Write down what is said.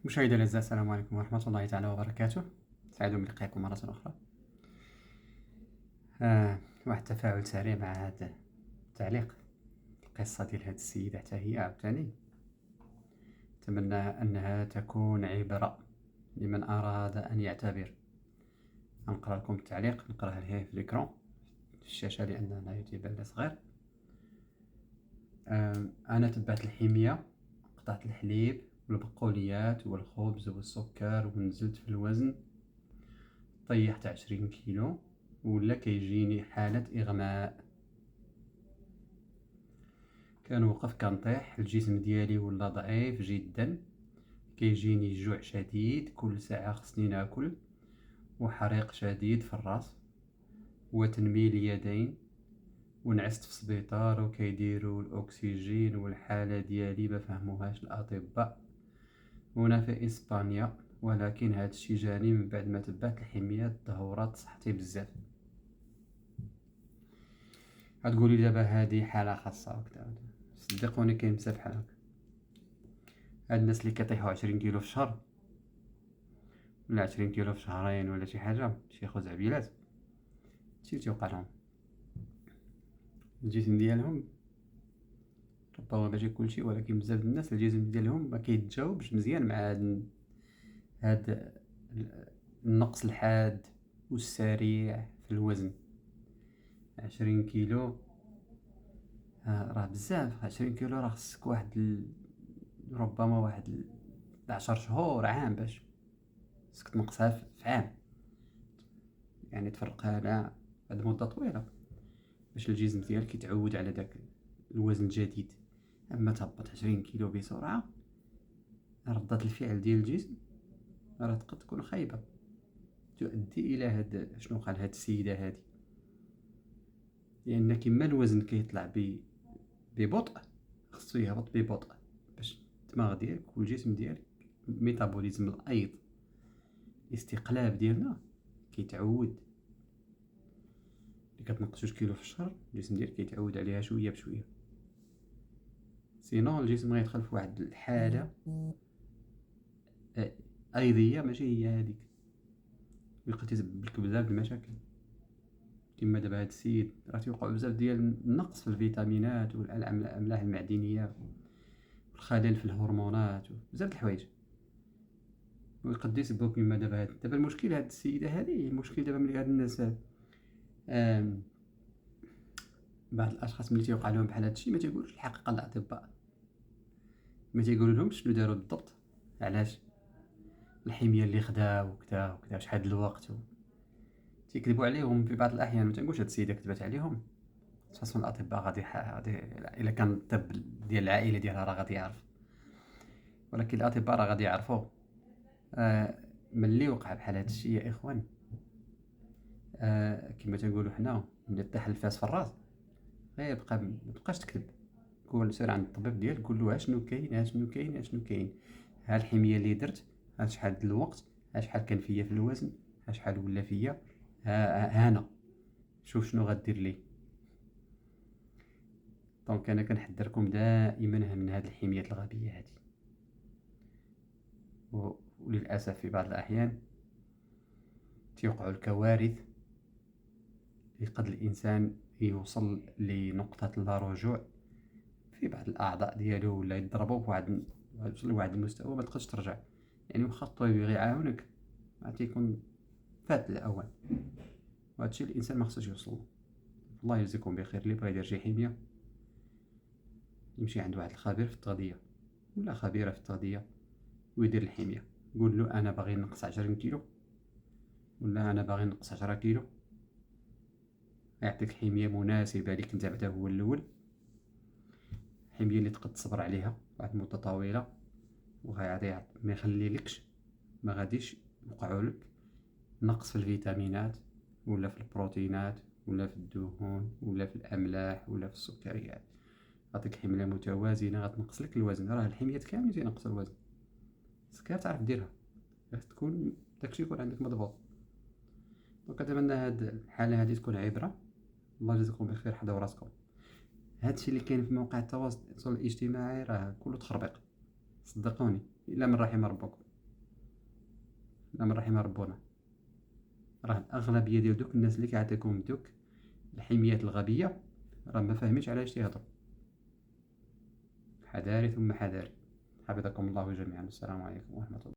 مشاهدي الأعزاء، السلام عليكم ورحمة الله تعالى وبركاته. سعيد بلقائكم مرة أخرى. واحد التفاعل سريع مع هذا التعليق. القصة ديال هاد السيدة حتى هي عاوتاني أتمنى أنها تكون عبرة لمن أراد أن يعتبر. نقرأ لكم التعليق، نقرأها لهي في الإكران في الشاشة لأن لا يتبان صغير. أنا تبعت الحمية، قطعت الحليب والبقوليات والخبز والسكر ونزلت في الوزن، طيحت 20 كيلو ولا كيجيني حالة إغماء. كنوقف كنطيح، الجسم ديالي ولا ضعيف جدا، كيجيني جوع شديد، كل ساعة خصني ناكل، وحريق شديد في الراس وتنميل اليدين، ونعست في سبيطار وكيديروا الأكسجين، والحالة ديالي مفهموهاش الأطباء هنا في إسبانيا، ولكن هاد الشي جاني من بعد ما تبعت الحمية تدهورات صحتي بزاف. غتقولي دابا هادي حالة خاصة وكذا، صدقوني كاين بزاف بحال هكا. هاد الناس اللي كيطيحوا 20 كيلو في الشهر ولا 20 كيلو في شهرين ولا شي حاجة، شي خزعبيلات، شي تيوقع لهم. الجسم ديالهم ربما ماشي كلشي، ولكن بزاف الناس الجسم ديالهم ما كيتجاوبش مزيان مع هاد النقص الحاد والسريع في الوزن. 20 كيلو راه بزاف. 20 كيلو راه خصك ربما واحد 10 شهور، عام، باش خصك تنقصها في عام، يعني تفرقها على هاد مدة طويلة باش الجسم ديالك يتعود على داك الوزن الجديد. اما تهبط 20 كيلو بسرعة، ردة الفعل ديال الجسم راه تقد تكون خايبة، تؤدي الى هاد شنو قال هاد السيدة هادي. لان كما الوزن كيطلع ببطء، خصو يهبط ببطء باش الدماغ ديالك والجسم ديالك، ميتابوليزم الايض، الاستقلاب ديالنا كيتعود. اللي كتنقص 2 كيلو في الشهر، الجسم ديالك كيتعود عليها شويه بشويه، سينو الجسم غيدخل في واحد الحاله ايضيه ماشي هي هذيك، ويبقى تيسبب لك بزاف د المشاكل. كما دابا هاد السيد راه تيوقع بزاف ديال النقص في الفيتامينات والاملاح المعدنيه والخلل في الهرمونات وبزاف د الحوايج، ويقد يسبب كما دابا المشكل هاد السيده هذه. المشكل دابا ملي هاد الناس بعض الاشخاص ملي تيوقع لهم بحال هادشي ما تيقولوش الحقيقه للاطباء، ما تيقولوا لهمش شنو داروا بالضبط، علاش الحميه اللي خداو وكذا وكذا شحال الوقت تيكذبوا عليهم في بعض الاحيان. ما تنقولش هاد السيده كذبات عليهم، خاصة الاطباء غادي الا كان الطب ديال العائله ديالها راه غادي يعرف، ولكن الاطباء راه غادي يعرفوا. ملي وقع بحال هادشي يا اخوان، كما تنقولوا حنا، ملي طيح الفاس في الراس غير بقى ما تبقاش تكذب، قول سير عند الطبيب ديالك، قول له شنو كاين، شنو كاين، شنو كاين، ها الحميه اللي درت، ها شحال د الوقت، ها شحال كان فيا في الوزن، ها شحال ولا فيا، ها انا شوف شنو غدير لي. دونك انا كنحذركم دائما من هاد الحميات الغبيه هادي، وللاسف في بعض الاحيان تيوقعوا الكوارث اللي قد الانسان يوصل لنقطه لا رجوع في بعض الاعضاء ديالو، ولا يضربوا توصل لواحد المستوى ما تقدرش ترجع. يعني واخا الطبيب يغي يعاونك، ما تيكون فات الاوان، وهادشي الانسان ما خصوش يوصل له. الله يجزيكم بخير. اللي بغى يدير شي حميه يمشي عند واحد الخبير في التغذيه ولا خبيره في التغذيه ويدير الحميه. قول له انا باغي نقص 20 كيلو ولا انا باغي نقص 10 كيلو، يعطيك حميه مناسبه ليك انت بعدا هو الاول، حميه اللي تقد تصبر عليها واحد المده طويله، وغيعطيها ما يخليلكش، ما غاديش يوقعوا لك نقص في الفيتامينات ولا في البروتينات ولا في الدهون ولا في الاملاح ولا في السكريات. غاتيك حمله متوازنه غتنقص لك الوزن. راه الحميات كاملين تينقصوا الوزن، بس تعرف ديرها، خاص تكون داكشي يكون عندك مضبوط. دونك كنتمنى هاد الحاله هادي تكون عبره. الله يجزيكم بخير، حضروا راسكم. هادشي اللي كاين في مواقع التواصل الاجتماعي راه كله تخربيق، صدقوني الا من رحم ربكم. إلا من رحم ربنا. راه الأغلبية ديال دوك الناس اللي كيعطيكم دوك الحميات الغبية راه ما فاهمينش علاش تيهضروا. حذاري ثم حذاري. حفظكم الله جميعا. السلام عليكم ورحمة الله.